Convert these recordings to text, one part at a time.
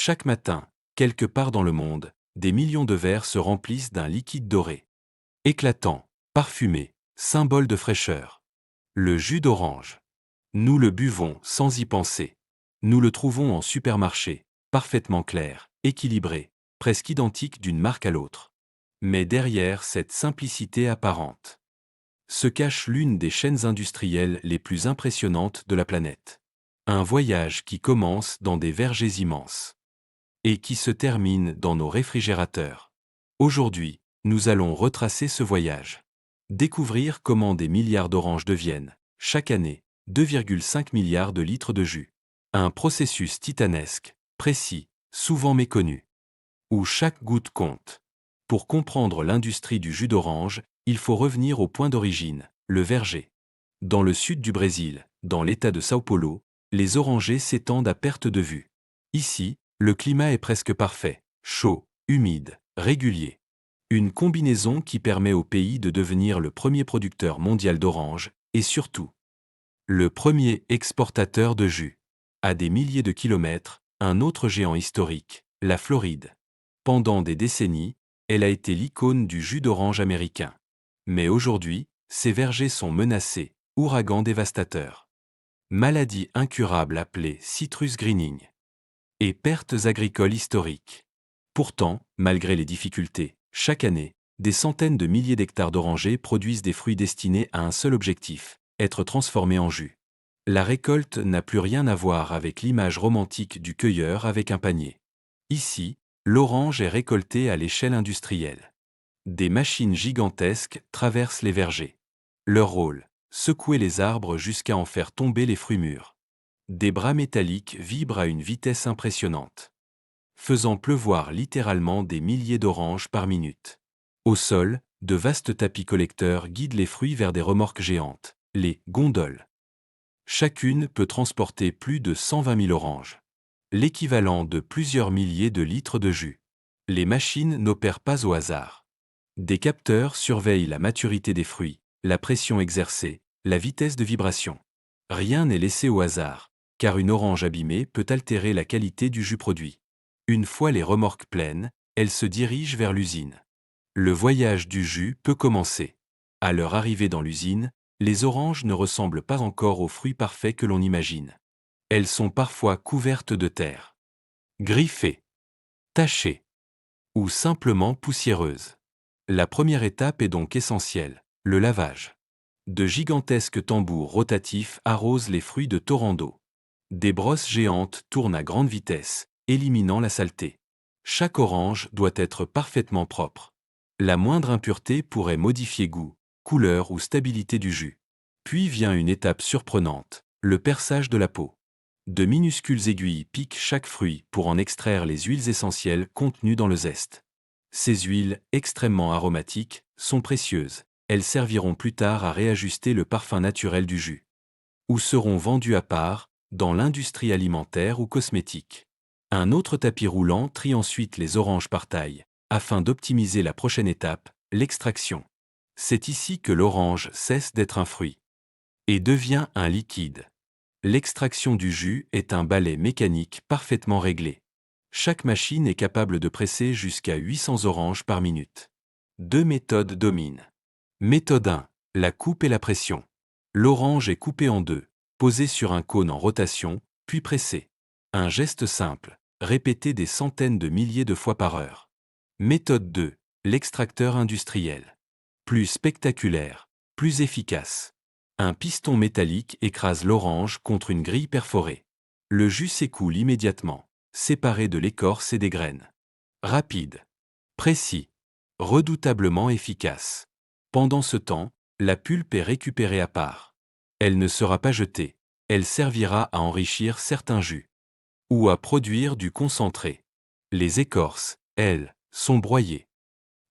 Chaque matin, quelque part dans le monde, des millions de verres se remplissent d'un liquide doré. Éclatant, parfumé, symbole de fraîcheur. Le jus d'orange. Nous le buvons sans y penser. Nous le trouvons en supermarché, parfaitement clair, équilibré, presque identique d'une marque à l'autre. Mais derrière cette simplicité apparente se cache l'une des chaînes industrielles les plus impressionnantes de la planète. Un voyage qui commence dans des vergers immenses et qui se termine dans nos réfrigérateurs. Aujourd'hui, nous allons retracer ce voyage. Découvrir comment des milliards d'oranges deviennent, chaque année, 2,5 milliards de litres de jus. Un processus titanesque, précis, souvent méconnu, où chaque goutte compte. Pour comprendre l'industrie du jus d'orange, il faut revenir au point d'origine, le verger. Dans le sud du Brésil, dans l'état de São Paulo, les orangers s'étendent à perte de vue. Ici, le climat est presque parfait, chaud, humide, régulier. Une combinaison qui permet au pays de devenir le premier producteur mondial d'oranges, et surtout, le premier exportateur de jus. À des milliers de kilomètres, un autre géant historique, la Floride. Pendant des décennies, elle a été l'icône du jus d'orange américain. Mais aujourd'hui, ces vergers sont menacés, ouragans dévastateurs. Maladie incurable appelée citrus greening. Et pertes agricoles historiques. Pourtant, malgré les difficultés, chaque année, des centaines de milliers d'hectares d'orangers produisent des fruits destinés à un seul objectif, être transformés en jus. La récolte n'a plus rien à voir avec l'image romantique du cueilleur avec un panier. Ici, l'orange est récoltée à l'échelle industrielle. Des machines gigantesques traversent les vergers. Leur rôle, secouer les arbres jusqu'à en faire tomber les fruits mûrs. Des bras métalliques vibrent à une vitesse impressionnante, faisant pleuvoir littéralement des milliers d'oranges par minute. Au sol, de vastes tapis collecteurs guident les fruits vers des remorques géantes, les gondoles. Chacune peut transporter plus de 120 000 oranges, l'équivalent de plusieurs milliers de litres de jus. Les machines n'opèrent pas au hasard. Des capteurs surveillent la maturité des fruits, la pression exercée, la vitesse de vibration. Rien n'est laissé au hasard, car une orange abîmée peut altérer la qualité du jus produit. Une fois les remorques pleines, elles se dirigent vers l'usine. Le voyage du jus peut commencer. À leur arrivée dans l'usine, les oranges ne ressemblent pas encore aux fruits parfaits que l'on imagine. Elles sont parfois couvertes de terre, griffées, tachées, ou simplement poussiéreuses. La première étape est donc essentielle, le lavage. De gigantesques tambours rotatifs arrosent les fruits de torrents d'eau. Des brosses géantes tournent à grande vitesse, éliminant la saleté. Chaque orange doit être parfaitement propre. La moindre impureté pourrait modifier goût, couleur ou stabilité du jus. Puis vient une étape surprenante, le perçage de la peau. De minuscules aiguilles piquent chaque fruit pour en extraire les huiles essentielles contenues dans le zeste. Ces huiles, extrêmement aromatiques, sont précieuses. Elles serviront plus tard à réajuster le parfum naturel du jus. Ou seront vendues à part, dans l'industrie alimentaire ou cosmétique. Un autre tapis roulant trie ensuite les oranges par taille, afin d'optimiser la prochaine étape, l'extraction. C'est ici que l'orange cesse d'être un fruit et devient un liquide. L'extraction du jus est un balai mécanique parfaitement réglé. Chaque machine est capable de presser jusqu'à 800 oranges par minute. Deux méthodes dominent. Méthode 1, la coupe et la pression. L'orange est coupée en deux, posée sur un cône en rotation, puis pressée. Un geste simple, répété des centaines de milliers de fois par heure. Méthode 2, l'extracteur industriel. Plus spectaculaire, plus efficace. Un piston métallique écrase l'orange contre une grille perforée. Le jus s'écoule immédiatement, séparé de l'écorce et des graines. Rapide, précis, redoutablement efficace. Pendant ce temps, la pulpe est récupérée à part. Elle ne sera pas jetée, elle servira à enrichir certains jus ou à produire du concentré. Les écorces, elles, sont broyées,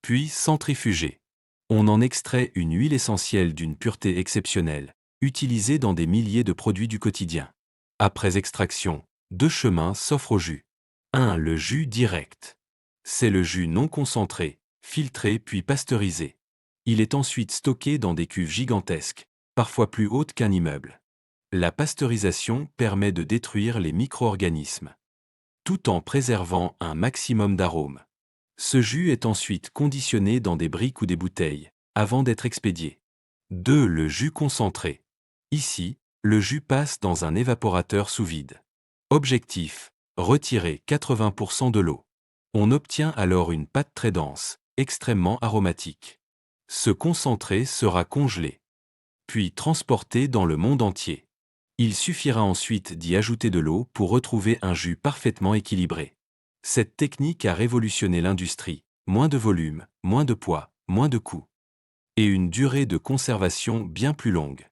puis centrifugées. On en extrait une huile essentielle d'une pureté exceptionnelle, utilisée dans des milliers de produits du quotidien. Après extraction, deux chemins s'offrent au jus. 1. Le jus direct. C'est le jus non concentré, filtré puis pasteurisé. Il est ensuite stocké dans des cuves gigantesques, parfois plus hautes qu'un immeuble. La pasteurisation permet de détruire les micro-organismes. tout en préservant un maximum d'arômes. Ce jus est ensuite conditionné dans des briques ou des bouteilles, avant d'être expédié. 2. Le jus concentré. Ici, le jus passe dans un évaporateur sous vide. Objectif: retirer 80% de l'eau. On obtient alors une pâte très dense, extrêmement aromatique. Ce concentré sera congelé, puis transporté dans le monde entier. Il suffira ensuite d'y ajouter de l'eau pour retrouver un jus parfaitement équilibré. Cette technique a révolutionné l'industrie. Moins de volume, moins de poids, moins de coûts. Et une durée de conservation bien plus longue.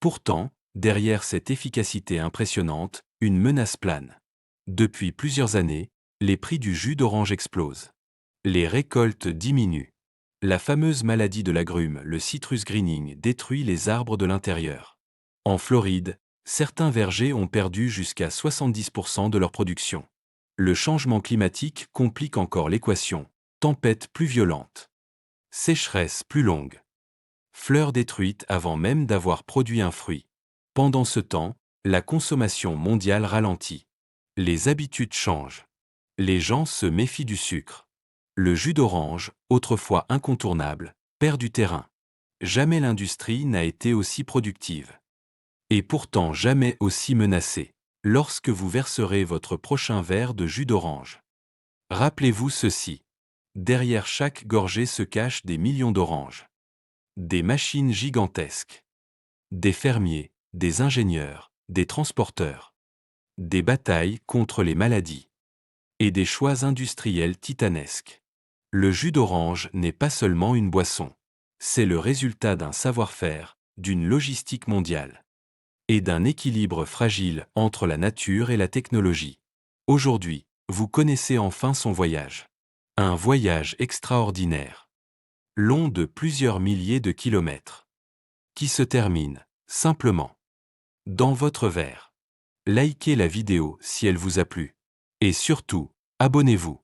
Pourtant, derrière cette efficacité impressionnante, une menace plane. Depuis plusieurs années, les prix du jus d'orange explosent. Les récoltes diminuent. La fameuse maladie de l'agrume, le citrus greening, détruit les arbres de l'intérieur. En Floride, certains vergers ont perdu jusqu'à 70% de leur production. Le changement climatique complique encore l'équation. Tempêtes plus violentes. Sécheresse plus longue. Fleurs détruites avant même d'avoir produit un fruit. Pendant ce temps, la consommation mondiale ralentit. Les habitudes changent. Les gens se méfient du sucre. Le jus d'orange, autrefois incontournable, perd du terrain. Jamais l'industrie n'a été aussi productive. Et pourtant jamais aussi menacée. Lorsque vous verserez votre prochain verre de jus d'orange. Rappelez-vous ceci. Derrière chaque gorgée se cachent des millions d'oranges. Des machines gigantesques. Des fermiers, des ingénieurs, des transporteurs. Des batailles contre les maladies. Et des choix industriels titanesques. Le jus d'orange n'est pas seulement une boisson. C'est le résultat d'un savoir-faire, d'une logistique mondiale. Et d'un équilibre fragile entre la nature et la technologie. Aujourd'hui, vous connaissez enfin son voyage. Un voyage extraordinaire. Long de plusieurs milliers de kilomètres. Qui se termine, simplement, dans votre verre. Likez la vidéo si elle vous a plu. Et surtout, abonnez-vous.